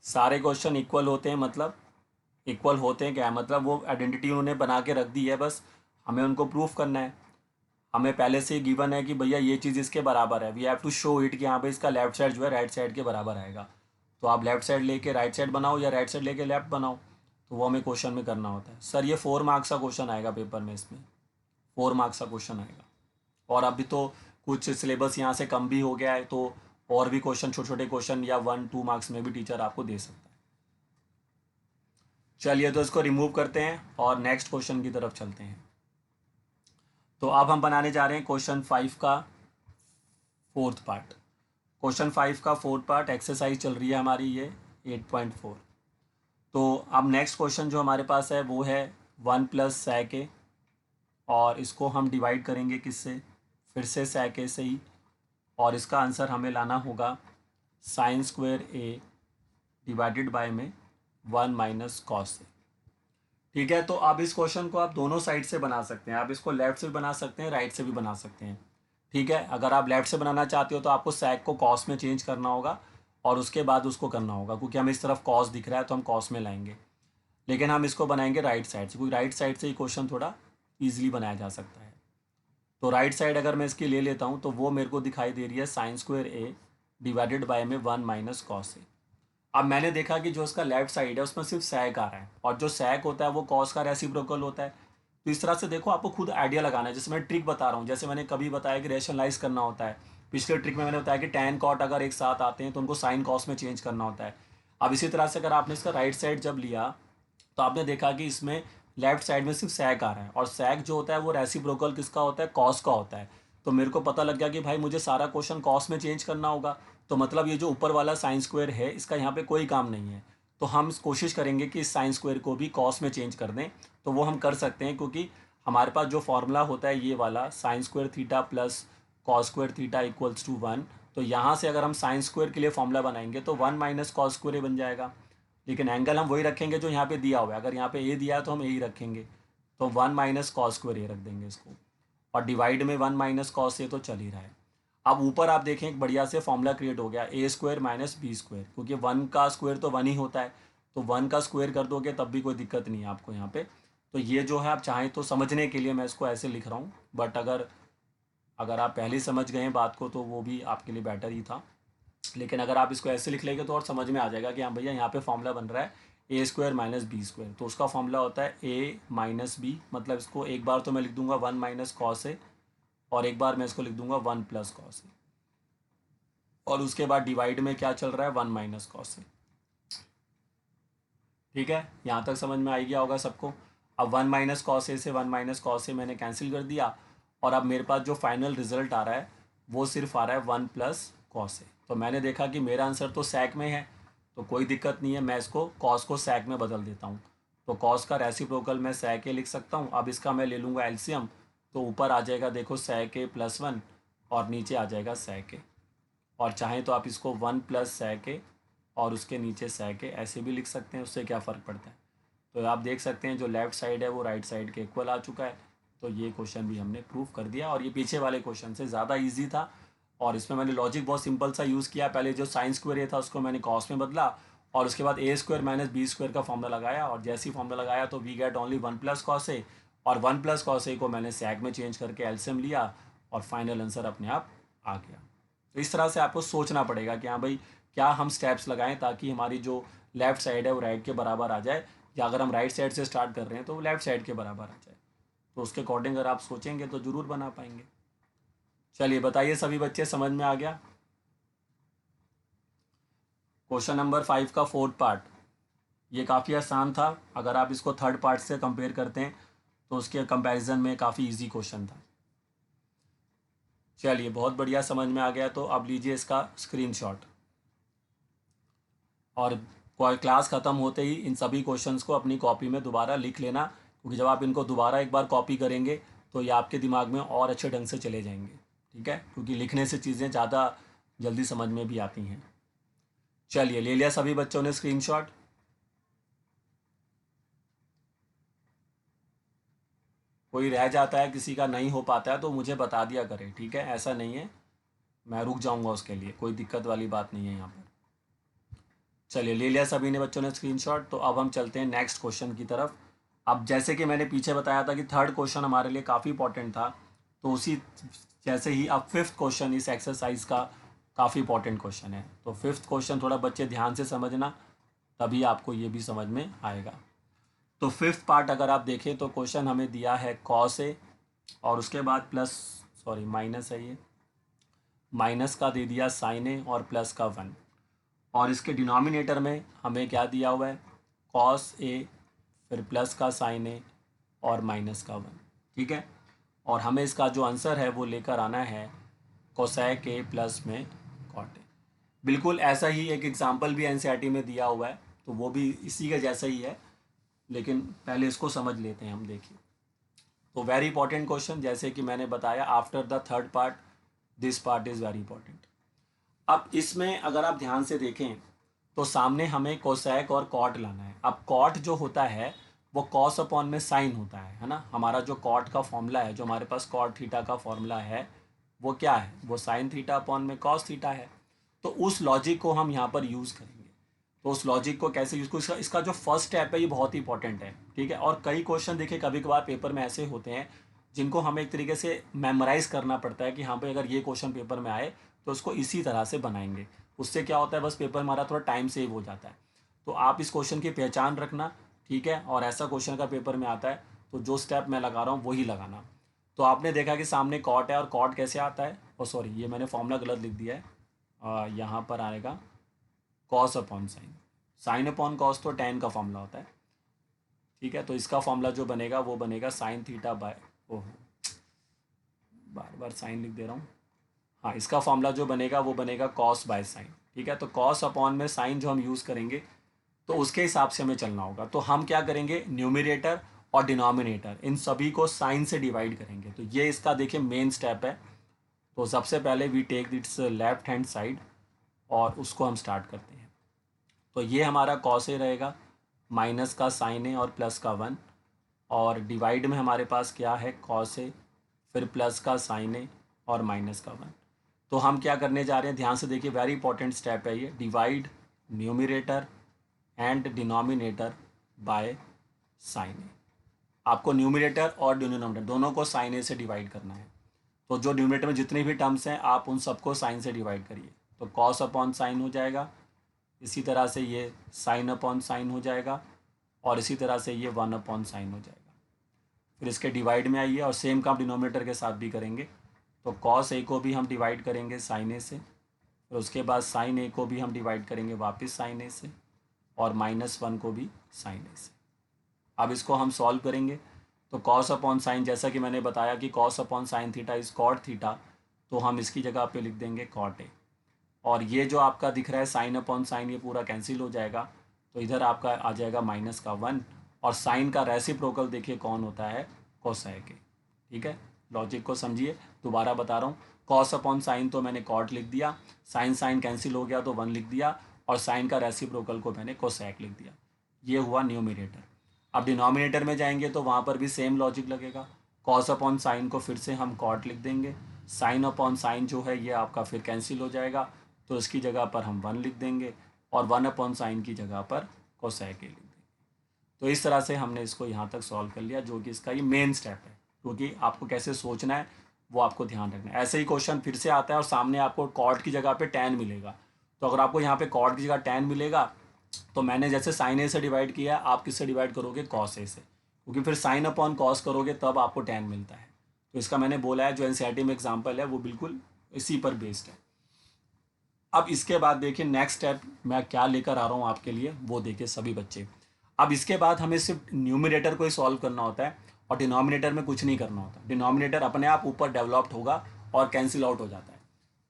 सारे क्वेश्चन इक्वल होते हैं मतलब इक्वल होते हैं क्या मतलब वो आइडेंटिटी उन्होंने बना के रख दी है, बस हमें उनको प्रूफ करना है। हमें पहले से ही गिवन है कि भैया ये चीज़ इसके बराबर है, we have to show it कि यहाँ पे इसका लेफ्ट साइड जो है राइट साइड के बराबर आएगा। तो आप लेफ्ट साइड लेके राइट साइड बनाओ या राइट साइड लेके लेफ्ट बनाओ, तो वो हमें क्वेश्चन में करना होता है। सर ये 4 मार्क्स का क्वेश्चन आएगा पेपर में, इसमें 4 मार्क्स का क्वेश्चन आएगा। और अभी तो कुछ सिलेबस यहाँ से कम भी हो गया है, तो और भी क्वेश्चन छोटे छोटे क्वेश्चन या 1-2 मार्क्स में भी टीचर आपको दे सकता है। चलिए तो इसको रिमूव करते हैं और नेक्स्ट क्वेश्चन की तरफ चलते हैं। तो अब हम बनाने जा रहे हैं क्वेश्चन 5 का फोर्थ पार्ट। क्वेश्चन 5 का फोर्थ पार्ट एक्सरसाइज चल रही है हमारी ये 8.4। तो अब नेक्स्ट क्वेश्चन जो हमारे पास है वो है 1 प्लस sec a, और इसको हम डिवाइड करेंगे किससे? फिर से sec a से ही, और इसका आंसर हमें लाना होगा sine square a divided by में 1 माइनस cos a। ठीक है, तो अब इस क्वेश्चन को आप दोनों साइड से बना सकते हैं। आप इसको लेफ्ट से भी बना सकते हैं, राइट से भी बना सकते हैं। ठीक है, अगर आप लेफ्ट से बनाना चाहते हो तो आपको sec को cos में चेंज करना होगा और उसके बाद उसको करना होगा, क्योंकि हमें इस तरफ cos दिख रहा है तो हम cos में लाएंगे। लेकिन हम इसको बनाएंगे राइट साइड से, क्योंकि राइट साइड से ही क्वेश्चन थोड़ा ईजिली बनाया जा सकता है। तो राइट साइड अगर मैं इसकी ले लेता हूँ तो वो मेरे को दिखाई दे रही है sine square A divided by में 1 माइनस कॉस ए। अब मैंने देखा कि जो इसका लेफ्ट साइड है उसमें सिर्फ sec आ रहा है, और जो sec होता है वो cos का रेसिप्रोकल होता है। तो इस तरह से देखो, आपको खुद आइडिया लगाना है। जैसे मैं ट्रिक बता रहा हूँ, जैसे मैंने कभी बताया कि रेशनलाइज करना होता है, पिछले ट्रिक में मैंने बताया कि tan cot अगर एक साथ आते हैं तो उनको sin cos में चेंज करना होता है। अब इसी तरह से अगर आपने इसका राइट साइड जब लिया तो आपने देखा कि इसमें लेफ्ट साइड में सिर्फ sec आ रहा है, और sec जो होता है वो रेसिप्रोकल किसका होता है? cos का होता है। तो मेरे को पता लग गया कि भाई मुझे सारा क्वेश्चन cos में चेंज करना होगा, तो मतलब ये जो ऊपर वाला साइन स्क्वायर है इसका यहाँ पे कोई काम नहीं है। तो हम कोशिश करेंगे कि इस साइन स्क्वायर को भी कॉस में चेंज कर दें। तो वो हम कर सकते हैं, क्योंकि हमारे पास जो फॉर्मूला होता है ये वाला sine square theta plus cos square theta equals to 1। तो यहाँ से अगर हम साइन स्क्वायर के लिए फॉर्मूला बनाएंगे तो 1 माइनस कॉस स्क्वायर बन जाएगा। लेकिन एंगल हम वही रखेंगे जो यहाँ पे दिया हुआ है। अगर यहाँ पे ए दिया है तो हम ए ही रखेंगे, तो 1 माइनस कॉस स्क्वायर ए रख देंगे इसको, और डिवाइड में 1 माइनस कॉस ए तो चल ही रहा है। अब ऊपर आप देखें एक बढ़िया से फॉर्मूला क्रिएट हो गया ए स्क्वायर माइनस बी स्क्वायर, क्योंकि 1 का स्क्वायर तो 1 ही होता है, तो 1 का स्क्वायर कर दोगे तब भी कोई दिक्कत नहीं है आपको यहाँ पे। तो ये जो है आप चाहें तो समझने के लिए मैं इसको ऐसे लिख रहा हूँ, बट अगर अगर आप पहले ही समझ गए हैं बात को तो वो भी आपके लिए बेटर ही था। लेकिन अगर आप इसको ऐसे लिख लेंगे तो और समझ में आ जाएगा कि हाँ भैया यहाँ पे फॉर्मूला बन रहा है ए स्क्वायर माइनस बी स्क्वायर। तो उसका फॉर्मूला होता है ए माइनस बी, मतलब इसको एक बार तो मैं लिख दूंगा 1 माइनस कॉस ए, और एक बार मैं इसको लिख दूंगा 1 प्लस कॉस ए, और उसके बाद डिवाइड में क्या चल रहा है? 1 माइनस कॉस ए। ठीक है, यहाँ तक समझ में आ गया होगा सबको। अब 1 माइनस कॉस ए से 1 माइनस कॉस ए मैंने कैंसिल कर दिया, और अब मेरे पास जो फाइनल रिजल्ट आ रहा है वो सिर्फ आ रहा है 1 प्लस कॉस ए। तो मैंने देखा कि मेरा आंसर तो sec में है, तो कोई दिक्कत नहीं है, मैं इसको कॉस को sec में बदल देता हूँ। तो कॉस का रेसिप्रोकल मैं sec ए लिख सकता हूँ। अब इसका मैं ले लूँगा एलसीएम, तो ऊपर आ जाएगा देखो sec ए प्लस 1, और नीचे आ जाएगा sec ए। और चाहें तो आप इसको 1 प्लस sec ए और उसके नीचे sec ए ऐसे भी लिख सकते हैं, उससे क्या फ़र्क पड़ता है। तो आप देख सकते हैं जो लेफ़्ट साइड है वो राइट साइड के इक्वल आ चुका है। तो ये क्वेश्चन भी हमने प्रूव कर दिया, और ये पीछे वाले क्वेश्चन से ज़्यादा इजी था, और इसमें मैंने लॉजिक बहुत सिंपल सा यूज़ किया। पहले जो साइन स्क्वायर ए था उसको मैंने कॉस में बदला, और उसके बाद a square minus B square का फॉर्मूला लगाया, और जैसे ही फॉर्मूला लगाया तो we get only 1 plus cos a, और 1 प्लस कॉस ए को मैंने sec में चेंज करके एलसीएम लिया, और फाइनल आंसर अपने आप आ गया। तो इस तरह से आपको सोचना पड़ेगा कि हाँ भाई क्या हम स्टेप्स लगाएं ताकि हमारी जो लेफ़्ट साइड है वो राइट के बराबर आ जाए, या अगर हम राइट साइड से स्टार्ट कर रहे हैं तो वो लेफ़्ट साइड के बराबर आ जाए। तो उसके अकॉर्डिंग अगर आप सोचेंगे तो ज़रूर बना पाएंगे। चलिए बताइए सभी बच्चे, समझ में आ गया? क्वेश्चन नंबर 5 का फोर्थ पार्ट, ये काफ़ी आसान था। अगर आप इसको थर्ड पार्ट से कंपेयर करते हैं तो उसके कंपैरिजन में काफ़ी इजी क्वेश्चन था। चलिए, बहुत बढ़िया, समझ में आ गया। तो अब लीजिए इसका स्क्रीनशॉट, और क्लास ख़त्म होते ही इन सभी क्वेश्चंस को अपनी कॉपी में दोबारा लिख लेना, क्योंकि जब आप इनको दोबारा एक बार कॉपी करेंगे तो ये आपके दिमाग में और अच्छे ढंग से चले जाएंगे। ठीक है, क्योंकि लिखने से चीज़ें ज़्यादा जल्दी समझ में भी आती हैं। चलिए, ले लिया सभी बच्चों ने स्क्रीनशॉट? कोई रह जाता है, किसी का नहीं हो पाता है तो मुझे बता दिया करें, ठीक है? ऐसा नहीं है, मैं रुक जाऊंगा उसके लिए, कोई दिक्कत वाली बात नहीं है यहाँ पर। चलिए, ले लिया सभी ने बच्चों ने स्क्रीनशॉट। तो अब हम चलते हैं नेक्स्ट क्वेश्चन की तरफ। अब जैसे कि मैंने पीछे बताया था कि थर्ड क्वेश्चन हमारे लिए काफ़ी इंपॉर्टेंट था, तो उसी जैसे ही अब फिफ्थ क्वेश्चन इस एक्सरसाइज का काफ़ी इंपॉर्टेंट क्वेश्चन है। तो फिफ्थ क्वेश्चन थोड़ा बच्चे ध्यान से समझना, तभी आपको ये भी समझ में आएगा। तो फिफ्थ पार्ट अगर आप देखें तो क्वेश्चन हमें दिया है कॉस ए, और उसके बाद प्लस, सॉरी माइनस है, ये माइनस का दे दिया साइन ए, और प्लस का 1। और इसके डिनोमिनेटर में हमें क्या दिया हुआ है, कॉस ए, फिर प्लस का साइन ए, और माइनस का 1। ठीक है, और हमें इसका जो आंसर है वो लेकर आना है कोसेक ए प्लस में कॉट ए। बिल्कुल ऐसा ही एक एग्जाम्पल भी एनसीईआरटी में दिया हुआ है, तो वो भी इसी के जैसा ही है, लेकिन पहले इसको समझ लेते हैं हम। देखिए, तो वेरी इंपॉर्टेंट क्वेश्चन, जैसे कि मैंने बताया, after the third part this part is very important. अब इसमें अगर आप ध्यान से देखें तो सामने हमें कोसेक और कॉट लाना है। अब कॉट जो होता है वो कॉस अपॉन में साइन होता है ना। हमारा जो कॉट का फॉर्मूला है, जो हमारे पास कॉट थीटा का फॉर्मूला है, वो क्या है, वो साइन थीटा अपॉन में कॉस थीटा है। तो उस लॉजिक को हम यहाँ पर यूज़ करेंगे। तो उस लॉजिक को कैसे यूज़, इसका जो फर्स्ट स्टेप है ये बहुत ही इंपॉर्टेंट है। ठीक है, और कई क्वेश्चन देखिए कभी कभार पेपर में ऐसे होते हैं जिनको हमें एक तरीके से मेमोराइज करना पड़ता है कि हाँ भाई अगर ये क्वेश्चन पेपर में आए तो उसको इसी तरह से बनाएंगे। उससे क्या होता है, बस पेपर हमारा थोड़ा टाइम सेव हो जाता है। तो आप इस क्वेश्चन की पहचान रखना, ठीक है? और ऐसा क्वेश्चन का पेपर में आता है तो जो स्टेप मैं लगा रहा हूँ वही लगाना। तो आपने देखा कि सामने कॉट है, और कॉट कैसे आता है, ओ सॉरी ये मैंने फॉर्मूला गलत लिख दिया है। यहाँ पर आएगा cos upon sign. Sine upon cos तो टेन का फॉर्मूला होता है। ठीक है, तो इसका फॉर्मूला जो बनेगा वो बनेगा साइन थीटा बाय, ओह बार बार साइन लिख दे रहा हूँ। हाँ, इसका फॉर्मूला जो बनेगा वो बनेगा कॉस बाय साइन। ठीक है, तो कॉस अपॉन में साइन जो हम यूज़ करेंगे तो उसके हिसाब से हमें चलना होगा। तो हम क्या करेंगे, न्यूमिनेटर और डिनोमिनेटर इन सभी को साइन से डिवाइड करेंगे। तो ये इसका देखिए मेन स्टेप है। तो सबसे पहले we take its left hand side और उसको हम स्टार्ट करते हैं। तो ये हमारा कॉस ए रहेगा, माइनस का साइन ए और प्लस का 1, और डिवाइड में हमारे पास क्या है, कॉस ए, फिर प्लस का साइन ए और माइनस का 1। तो हम क्या करने जा रहे हैं, ध्यान से देखिए, वेरी इंपॉर्टेंट स्टेप है ये। Divide numerator and denominator by sine a. आपको न्यूमिनेटर और डिनोमिनेटर दोनों को साइन ए से डिवाइड करना है। तो जो न्यूमिनेटर में जितने भी टर्म्स हैं आप उन सबको साइन से डिवाइड करिए। तो कॉस अपॉन साइन हो जाएगा, इसी तरह से ये साइन अपॉन साइन हो जाएगा, और इसी तरह से ये 1 अपॉन साइन हो जाएगा। फिर इसके डिवाइड में आइए और सेम काम डिनोमिनेटर के साथ भी करेंगे। तो कॉस ए को भी हम डिवाइड करेंगे साइन ए से, फिर उसके बाद साइन ए को भी हम डिवाइड करेंगे वापस साइन ए से, और -1 को भी साइन ए से। अब इसको हम सॉल्व करेंगे। तो कॉस अपॉन साइन, जैसा कि मैंने बताया कि cos upon sine theta is cot theta, तो हम इसकी जगह पे लिख देंगे कॉट ए। और ये जो आपका दिख रहा है साइन अपॉन साइन, ये पूरा कैंसिल हो जाएगा। तो इधर आपका आ जाएगा -1, और साइन का रेसिप्रोकल देखिए कौन होता है, कोसेक ए। ठीक है, लॉजिक को समझिए, दोबारा बता रहा हूँ। कॉस अपॉन साइन तो मैंने कॉट लिख दिया, साइन साइन कैंसिल हो गया तो 1 लिख दिया, और साइन का रेसिप्रोकल को मैंने कोसेक लिख दिया। ये हुआ न्यूमिनेटर। अब डिनोमिनेटर में जाएंगे तो वहाँ पर भी सेम लॉजिक लगेगा। कॉस अपॉन साइन को फिर से हम कॉट लिख देंगे, साइन अपॉन साइन जो है ये आपका फिर कैंसिल हो जाएगा, तो इसकी जगह पर हम 1 लिख देंगे, और 1 अपॉन साइन की जगह पर कोसेक ए लिख देंगे। तो इस तरह से हमने इसको यहाँ तक सॉल्व कर लिया, जो कि इसका ये मेन स्टेप है, क्योंकि आपको कैसे सोचना है वो आपको ध्यान रखना है। ऐसे ही क्वेश्चन फिर से आता है और सामने आपको कॉट की जगह पे tan मिलेगा। तो अगर आपको यहाँ पे कॉट की जगह tan मिलेगा, तो मैंने जैसे साइन ए से डिवाइड किया, आप किससे डिवाइड करोगे, कॉस ए से, क्योंकि फिर साइन अपॉन कॉस करोगे तब आपको tan मिलता है। तो इसका मैंने बोला है जो एनसीईआरटी में एग्जाम्पल है वो बिल्कुल इसी पर बेस्ड है। अब इसके बाद देखिए नेक्स्ट स्टेप मैं क्या लेकर आ रहा हूँ आपके लिए, वो देखिए सभी बच्चे। अब इसके बाद हमें सिर्फ न्यूमिनेटर को ही सॉल्व करना होता है और डिनोमिनेटर में कुछ नहीं करना होता। डिनोमिनेटर अपने आप ऊपर डेवलप्ड होगा और कैंसिल आउट हो जाता है।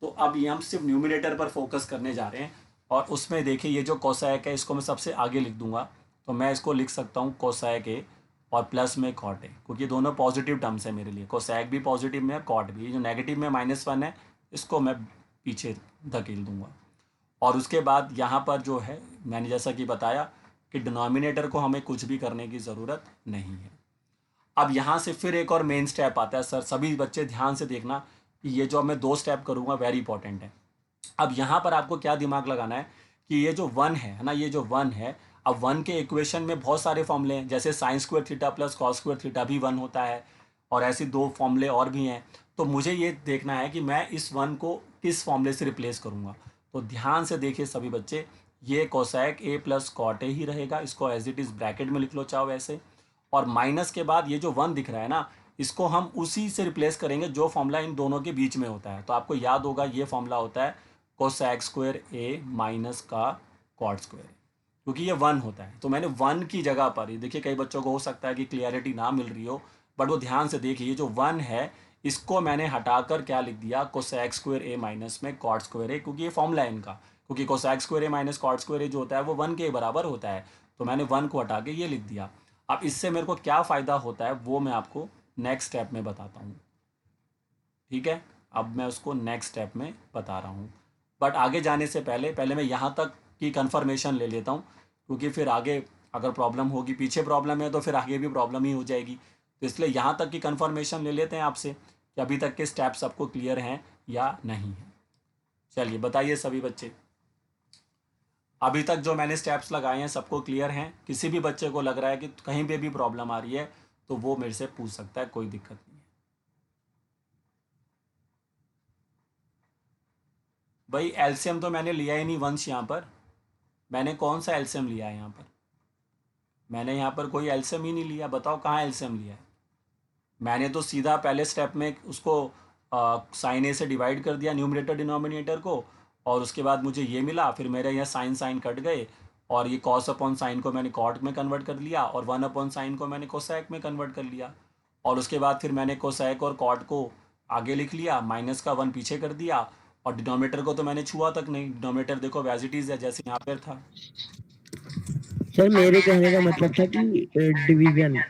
तो अब ये हम सिर्फ न्यूमिनेटर पर फोकस करने जा रहे हैं। और उसमें देखिए ये जो कोसैक है इसको मैं सबसे आगे लिख दूंगा। तो मैं इसको लिख सकता हूँ कोसैक ए और प्लस में कॉट ए, क्योंकि दोनों पॉजिटिव टर्म्स है मेरे लिए। कोसैक भी पॉजिटिव में है, कॉट भी। ये जो नेगेटिव में -1 है इसको मैं पीछे धकेल दूंगा। और उसके बाद यहाँ पर जो है मैंने जैसा कि बताया कि डिनोमिनेटर को हमें कुछ भी करने की ज़रूरत नहीं है। अब यहाँ से फिर एक और मेन स्टेप आता है। सर सभी बच्चे ध्यान से देखना कि ये जो मैं 2 स्टेप करूँगा वेरी इंपॉर्टेंट है। अब यहाँ पर आपको क्या दिमाग लगाना है कि ये जो 1 है ना, ये जो 1 है, अब 1 के इक्वेशन में बहुत सारे फॉर्मूले हैं, जैसे sign square theta plus cos square theta भी 1 होता है, और ऐसे 2 फॉर्मूले और भी हैं। तो मुझे ये देखना है कि मैं इस 1 को किस फॉर्मूले से रिप्लेस करूँगा। तो ध्यान से देखिए सभी बच्चे, ये cosec A plus cot a ही रहेगा। इसको एज इट इज़ ब्रैकेट में लिख लो चाहो वैसे। और माइनस के बाद ये जो 1 दिख रहा है ना, इसको हम उसी से रिप्लेस करेंगे जो फॉर्मूला इन दोनों के बीच में होता है। तो आपको याद होगा ये फॉर्मूला होता है कोसैक स्क्वायर ए माइनस का कॉट स्क्वायर, क्योंकि ये 1 होता है। तो मैंने 1 की जगह पर, ये देखिए कई बच्चों को हो सकता है कि क्लियरिटी ना मिल रही हो, बट वो ध्यान से देखिए, ये जो 1 है इसको मैंने हटाकर क्या लिख दिया, कोसैक स्क्वायर ए माइनस में कॉट स्क्वायर ए, क्योंकि ये फॉर्मूला है इनका। क्योंकि Cossack square A minus cot square ए जो होता है वो 1 के बराबर होता है। तो मैंने 1 को हटा के ये लिख दिया। अब इससे मेरे को क्या फ़ायदा होता है वो मैं आपको नेक्स्ट स्टेप में बताता हूँ। ठीक है, अब मैं उसको नेक्स्ट स्टेप में बता रहा हूँ। बट आगे जाने से पहले पहले मैं यहाँ तक की कन्फर्मेशन ले लेता हूँ, क्योंकि फिर आगे अगर प्रॉब्लम होगी, पीछे प्रॉब्लम है तो फिर आगे भी प्रॉब्लम ही हो जाएगी। तो इसलिए यहाँ तक की कन्फर्मेशन ले लेते हैं आपसे कि अभी तक के स्टेप्स आपको क्लियर हैं या नहीं हैं। चलिए बताइए सभी बच्चे, अभी तक जो मैंने स्टेप्स लगाए हैं सबको क्लियर हैं? किसी भी बच्चे को लग रहा है कि कहीं पे भी प्रॉब्लम आ रही है तो वो मेरे से पूछ सकता है, कोई दिक्कत नहीं है। भाई एलसीएम तो मैंने लिया ही नहीं वंश, यहाँ पर मैंने कौन सा एलसीएम लिया है? यहाँ पर मैंने यहाँ पर कोई एलसीएम ही नहीं लिया। बताओ कहाँ एलसीएम लिया है? मैंने तो सीधा पहले स्टेप में उसको साइन ए से डिवाइड कर दिया न्यूमरेटर डिनोमिनेटर को, और उसके बाद मुझे ये मिला, फिर मेरे यहाँ साइन साइन कट गए, और ये कॉस अपॉन साइन को मैंने कॉट में कन्वर्ट कर लिया, और 1 अपॉन साइन को मैंने कोसैक में कन्वर्ट कर लिया। और उसके बाद फिर मैंने कोसैक और कॉट को आगे लिख लिया, माइनस का 1 पीछे कर दिया, और डिनोमिनेटर को तो मैंने छुआ तक नहीं। डिनोमिनेटर देखो एज इट इज़ है जैसे यहाँ पर था। सर मेरे कहने का मतलब था कि डिवीजन,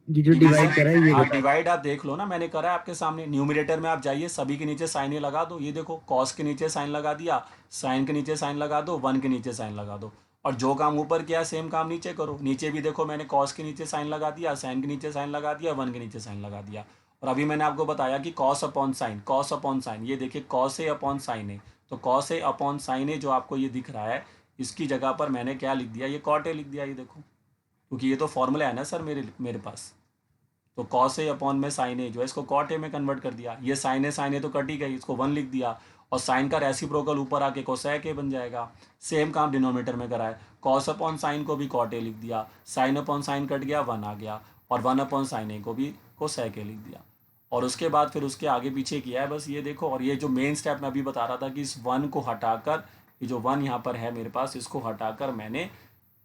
ये जो डिवाइड करा है ये हाँ बता। डिवाइड आप देख लो ना, मैंने करा है आपके सामने। न्यूमरेटर में आप जाइए, सभी के नीचे साइन ही लगा दो। ये देखो कॉस के नीचे साइन लगा दिया, साइन के नीचे साइन लगा दो, 1 के नीचे साइन लगा दो, और जो काम ऊपर किया सेम काम नीचे करो। नीचे भी देखो मैंने कॉस के नीचे साइन लगा दिया, साइन के नीचे साइन लगा दिया, 1 के नीचे साइन लगा दिया। और अभी मैंने आपको बताया कि cos upon sign, cos upon sign, ये देखिए कॉस ए अपॉन साइन ए। तो कॉस ए अपॉन साइन ए जो आपको ये दिख रहा है, इसकी जगह पर मैंने क्या लिख दिया, ये कॉट ए लिख दिया। ये देखो, क्योंकि ये तो फॉर्मूला है ना सर मेरे मेरे पास। तो कॉस ए अपॉन में साइन ए जो है इसको कॉट ए में कन्वर्ट कर दिया। ये साइन ए तो कट ही गई, इसको 1 लिख दिया, और साइन का रेसिप्रोकल ऊपर आके कोसैक ए बन जाएगा। सेम काम डिनोमिनेटर में करा है, कॉस अपॉन साइन को भी कॉट ए लिख दिया, साइन अपॉन साइन कट गया, 1 आ गया, और 1 अपॉन साइन ए को भी कोसैक ए लिख दिया। और उसके बाद फिर उसके आगे पीछे किया है बस, ये देखो। और ये जो मेन स्टेप मैं अभी बता रहा था कि इस 1 को हटाकर, ये जो 1 यहाँ पर है मेरे पास, इसको हटाकर मैंने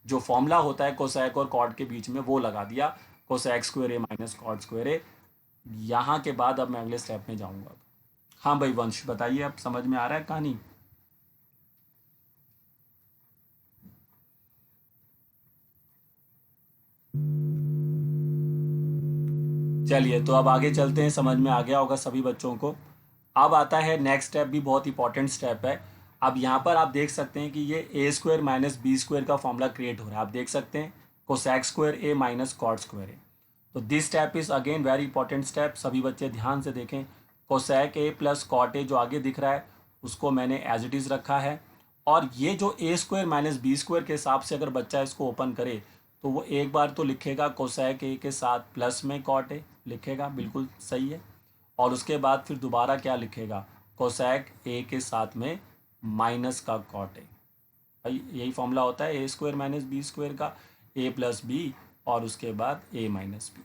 जो फॉर्मूला होता है कोसैक और कॉट के बीच में वो लगा दिया, Cossack square A minus cot square ए। यहाँ के बाद अब मैं अगले स्टेप में जाऊँगा। हाँ भाई वंश बताइए, अब समझ में आ रहा है कहानी? चलिए तो अब आगे चलते हैं, समझ में आ गया होगा सभी बच्चों को। अब आता है नेक्स्ट स्टेप, भी बहुत इंपॉर्टेंट स्टेप है। अब यहाँ पर आप देख सकते हैं कि ये A square minus B square का फॉर्मूला क्रिएट हो रहा है। आप देख सकते हैं cosec square A minus cot square A. तो this step is again very important step, सभी बच्चे ध्यान से देखें। Cosec A plus cot A जो आगे दिख रहा है उसको मैंने एज इट इज़ रखा है, और ये जो ए स्क्वायर माइनस बी स्क्वायर के हिसाब से अगर बच्चा इसको ओपन करे तो वो एक बार तो लिखेगा कोसैक ए के साथ प्लस में कॉट ए लिखेगा, बिल्कुल सही है। और उसके बाद फिर दोबारा क्या लिखेगा, कोसैक ए के साथ में माइनस का कॉट ए। भाई यही फॉर्मूला होता है ए स्क्वायर माइनस बी स्क्वायर का, ए प्लस बी और उसके बाद ए माइनस बी।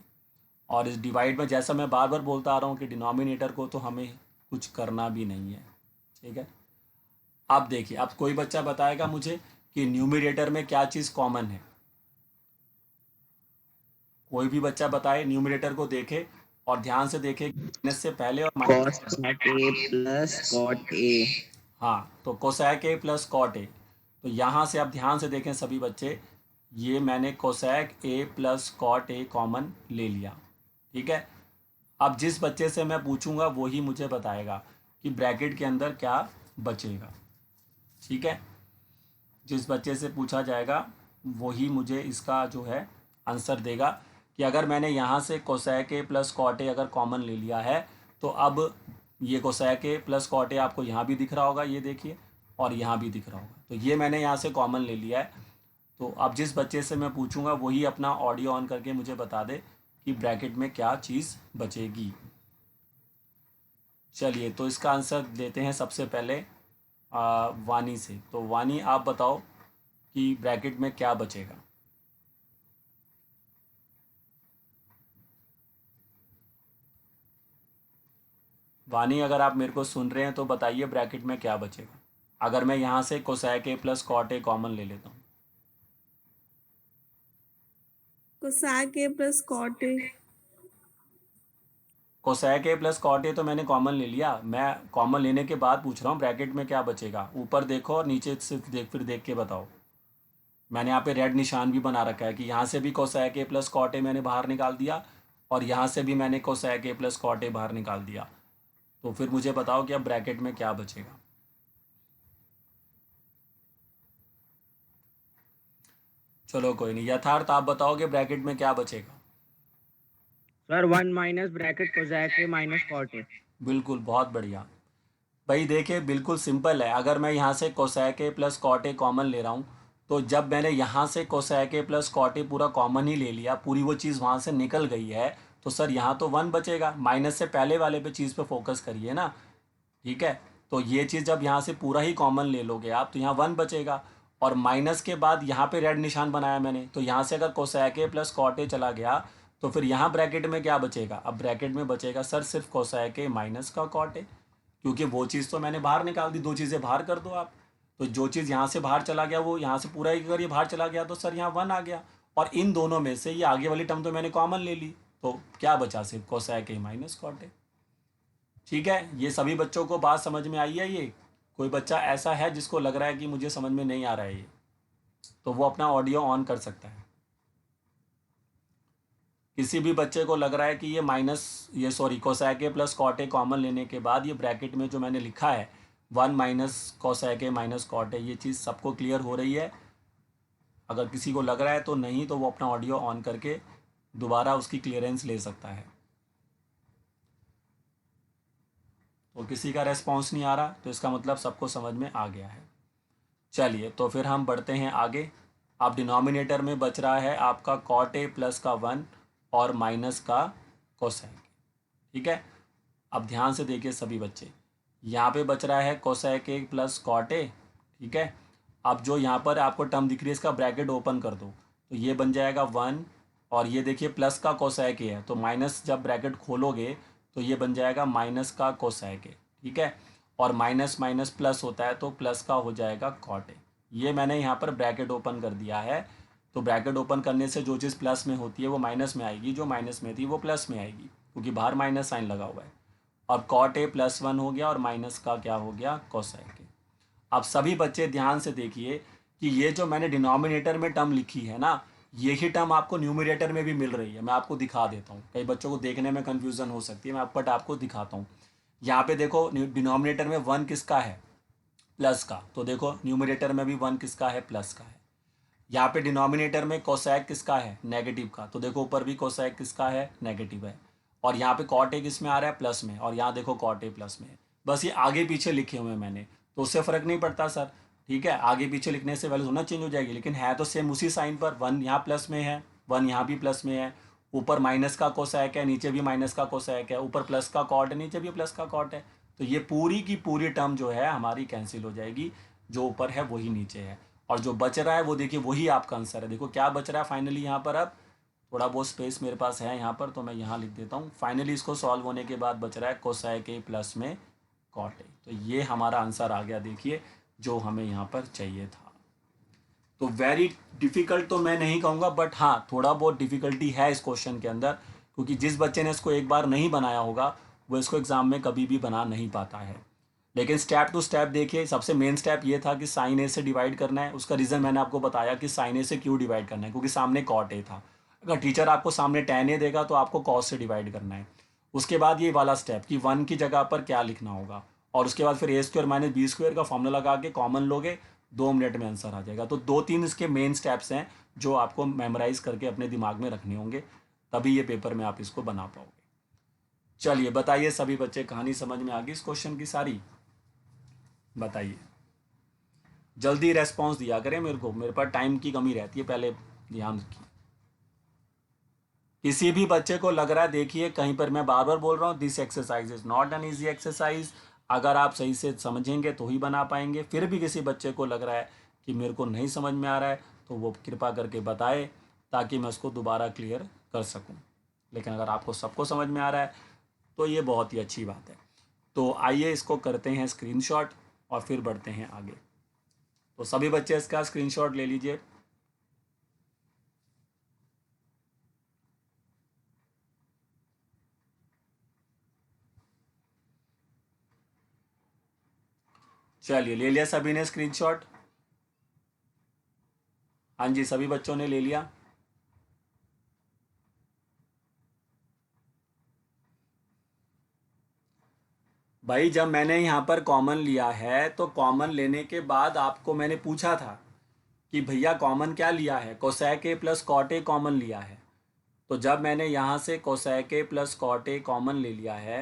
और इस डिवाइड में जैसा मैं बार बार बोलता आ रहा हूँ कि डिनोमिनेटर को तो हमें कुछ करना भी नहीं है, ठीक है। अब देखिए, अब कोई बच्चा बताएगा मुझे कि न्यूमरेटर में क्या चीज़ कॉमन है। कोई भी बच्चा बताए, न्यूमरेटर को देखे और ध्यान से देखे माइनस से पहले और minus. Cos cot A plus cot A. हाँ, तो cosec A plus cot A. तो यहाँ से आप ध्यान से देखें सभी बच्चे, ये मैंने cosec A plus cot A common ले लिया। ठीक है, अब जिस बच्चे से मैं पूछूंगा वही मुझे बताएगा कि ब्रैकेट के अंदर क्या बचेगा। ठीक है, जिस बच्चे से पूछा जाएगा वही मुझे इसका जो है आंसर देगा कि अगर मैंने यहाँ से cosec A plus cot A अगर कॉमन ले लिया है तो अब ये cosec A plus cot A आपको यहाँ भी दिख रहा होगा, ये देखिए, और यहाँ भी दिख रहा होगा। तो ये मैंने यहाँ से कॉमन ले लिया है। तो अब जिस बच्चे से मैं पूछूंगा वही अपना ऑडियो ऑन करके मुझे बता दे कि ब्रैकेट में क्या चीज़ बचेगी। चलिए, तो इसका आंसर देते हैं सबसे पहले वानी से। तो वानी, आप बताओ कि ब्रैकेट में क्या बचेगा। वानी, अगर आप मेरे को सुन रहे हैं तो बताइए ब्रैकेट में क्या बचेगा अगर मैं यहाँ से cosec A plus cot A common ले लेता हूँ। Cosec A plus cot A. Cosec A plus cot A तो मैंने कॉमन ले लिया, मैं कॉमन लेने के बाद पूछ रहा हूँ ब्रैकेट में क्या बचेगा। ऊपर देखो और नीचे से फिर देख के बताओ। मैंने यहाँ पे रेड निशान भी बना रखा है कि यहाँ से भी cosec A plus cot A मैंने बाहर निकाल दिया और यहाँ से भी मैंने cosec A plus cot A बाहर निकाल दिया। तो फिर मुझे बताओ कि अब ब्रैकेट में क्या बचेगा। चलो कोई नहीं, यथार्थ आप बताओगे ब्रैकेट में क्या बचेगा। Sir 1 minus bracket cosec A minus cot A. बिल्कुल, बहुत बढ़िया भाई। देखिए, बिल्कुल सिंपल है। अगर मैं यहाँ से cosec A plus cot A common ले रहा हूँ तो जब मैंने यहाँ से cosec A plus cot A पूरा कॉमन ही ले लिया, पूरी वो चीज़ वहाँ से निकल गई है, तो सर यहाँ तो 1 बचेगा। माइनस से पहले वाले पे चीज़ पे फोकस करिए ना। ठीक है, तो ये चीज़ जब यहाँ से पूरा ही कॉमन ले लोगे आप तो यहाँ 1 बचेगा। और माइनस के बाद यहाँ पे रेड निशान बनाया मैंने, तो यहाँ से अगर cosec A plus cot A चला गया तो फिर यहाँ ब्रैकेट में क्या बचेगा। अब ब्रैकेट में बचेगा सर सिर्फ कोसैक ए माइनस का कॉट ए, क्योंकि वो चीज़ तो मैंने बाहर निकाल दी। दो चीज़ें बाहर कर दो आप, तो जो चीज़ यहाँ से बाहर चला गया वो यहाँ से पूरा ही अगर ये बाहर चला गया तो सर यहाँ 1 आ गया। और इन दोनों में से ये आगे वाली टर्म तो मैंने कॉमन ले ली, तो क्या बचा सिर्फ cosec A minus cot A. ठीक है, ये सभी बच्चों को बात समझ में आई है। ये कोई बच्चा ऐसा है जिसको लग रहा है कि मुझे समझ में नहीं आ रहा है ये, तो वो अपना ऑडियो ऑन कर सकता है। किसी भी बच्चे को लग रहा है कि ये cosec A plus cot A common लेने के बाद ये ब्रैकेट में जो मैंने लिखा है 1 minus cosec A minus cot A, ये चीज़ सबको क्लियर हो रही है। अगर किसी को लग रहा है तो नहीं, तो वो अपना ऑडियो ऑन करके दोबारा उसकी क्लियरेंस ले सकता है। तो किसी का रेस्पॉन्स नहीं आ रहा, तो इसका मतलब सबको समझ में आ गया है। चलिए, तो फिर हम बढ़ते हैं आगे। अब डिनोमिनेटर में बच रहा है आपका कॉट ए प्लस का 1 और माइनस का कोसैक। ठीक है, अब ध्यान से देखिए सभी बच्चे, यहाँ पे बच रहा है cosec A plus cot A. ठीक है, अब जो यहाँ पर आपको टर्म दिख रही है इसका ब्रैकेट ओपन कर दो, तो ये बन जाएगा 1 और ये देखिए प्लस का कोसैक ए है, तो माइनस जब ब्रैकेट खोलोगे तो ये बन जाएगा माइनस का कोसैक ए। ठीक है, और माइनस माइनस प्लस होता है तो प्लस का हो जाएगा कॉट ए। ये मैंने यहाँ पर ब्रैकेट ओपन कर दिया है। तो ब्रैकेट ओपन करने से जो चीज़ प्लस में होती है वो माइनस में आएगी, जो माइनस में थी वो प्लस में आएगी, क्योंकि बाहर माइनस साइन लगा हुआ है। और कॉट ए प्लस 1 हो गया और माइनस का क्या हो गया, कोसैक ए। अब सभी बच्चे ध्यान से देखिए कि ये जो मैंने डिनोमिनेटर में टर्म लिखी है ना, यही टर्म आपको न्यूमरेटर में भी मिल रही है। मैं आपको दिखा देता हूँ, कई बच्चों को देखने में कन्फ्यूज़न हो सकती है, मैं बट आपको दिखाता हूँ। यहाँ पे देखो डिनोमिनेटर में 1 किसका है, प्लस का, तो देखो न्यूमरेटर में भी 1 किसका है, प्लस का है। यहाँ पे डिनोमिनेटर में कोसैक किसका है, नेगेटिव का, तो देखो ऊपर भी कोसैक किसका है, नेगेटिव है। और यहाँ पे कॉट ए किस में आ रहा है, प्लस में, और यहाँ देखो कॉट ए प्लस में है। बस ये आगे पीछे लिखे हुए हैं मैंने, तो उससे फ़र्क नहीं पड़ता सर। ठीक है, आगे पीछे लिखने से वैल्यू होना चेंज हो जाएगी, लेकिन है तो सेम उसी साइन पर। 1 यहाँ प्लस में है, 1 यहाँ भी प्लस में है, ऊपर माइनस का कोसैक है, नीचे भी माइनस का कोसैक है, ऊपर प्लस का कॉट है, नीचे भी प्लस का कॉट है। तो ये पूरी की पूरी टर्म जो है हमारी कैंसिल हो जाएगी, जो ऊपर है वही नीचे है, और जो बच रहा है वो देखिए वही आपका आंसर है। देखो क्या बच रहा है फाइनली यहाँ पर। अब थोड़ा बहुत स्पेस मेरे पास है यहाँ पर, तो मैं यहाँ लिख देता हूँ। फाइनली इसको सॉल्व होने के बाद बच रहा है कोसैक ए प्लस में कॉट ए। तो ये हमारा आंसर आ गया। देखिए जो हमें यहाँ पर चाहिए था। तो वेरी डिफ़िकल्ट तो मैं नहीं कहूँगा, बट हाँ थोड़ा बहुत डिफ़िकल्टी है इस क्वेश्चन के अंदर, क्योंकि जिस बच्चे ने इसको एक बार नहीं बनाया होगा वो इसको एग्ज़ाम में कभी भी बना नहीं पाता है। लेकिन स्टेप टू स्टेप देखिए, सबसे मेन स्टेप ये था कि साइन ए से डिवाइड करना है। उसका रीज़न मैंने आपको बताया कि साइन ए से क्यों डिवाइड करना है, क्योंकि सामने कॉट ए था। अगर टीचर आपको सामने टैन ए देगा तो आपको कॉस से डिवाइड करना है। उसके बाद ये वाला स्टेप कि 1 की जगह पर क्या लिखना होगा, और उसके बाद फिर a² माइनस b² का फॉर्मूला लगा के कॉमन लोगे, 2 मिनट में आंसर आ जाएगा। तो 2-3 इसके मेन स्टेप्स हैं जो आपको मेमोराइज करके अपने दिमाग में रखने होंगे, तभी ये पेपर में आप इसको बना पाओगे। चलिए बताइए सभी बच्चे, कहानी समझ में आ गई इस क्वेश्चन की सारी? बताइए, जल्दी रेस्पॉन्स दिया करें मेरे को, मेरे पास टाइम की कमी रहती है, पहले ध्यान रखिए। किसी भी बच्चे को लग रहा है, देखिए कहीं पर मैं बार बार बोल रहा हूँ, this exercise is not an easy exercise. अगर आप सही से समझेंगे तो ही बना पाएंगे। फिर भी किसी बच्चे को लग रहा है कि मेरे को नहीं समझ में आ रहा है, तो वो कृपा करके बताए ताकि मैं उसको दोबारा क्लियर कर सकूँ। लेकिन अगर आपको सबको समझ में आ रहा है तो ये बहुत ही अच्छी बात है। तो आइए इसको करते हैं स्क्रीनशॉट और फिर बढ़ते हैं आगे। तो सभी बच्चे इसका स्क्रीनशॉट ले लीजिए। चलिए, ले लिया सभी ने स्क्रीनशॉट? हाँ जी, सभी बच्चों ने ले लिया। भाई जब मैंने यहाँ पर कॉमन लिया है तो कॉमन लेने के बाद आपको मैंने पूछा था कि भैया कॉमन क्या लिया है, cosec A plus cot A common लिया है। तो जब मैंने यहाँ से cosec A plus cot A common ले लिया है